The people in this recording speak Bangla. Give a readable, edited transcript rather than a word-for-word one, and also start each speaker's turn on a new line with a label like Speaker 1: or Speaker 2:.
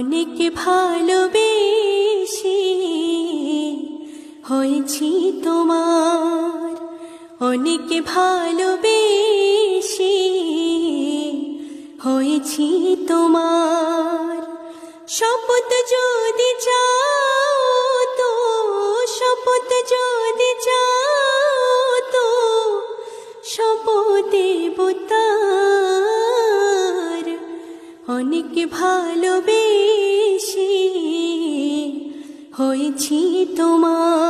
Speaker 1: অনেক ভালোবেসে হয়েছি তোমার, অনেক ভালোবেসে হয়েছি তোমার। শপথ যদি চাও তো, শপথ যদি চাও তো, শপথ দেব তার। অনেক ভালোবেসে হয়েছি তোমার।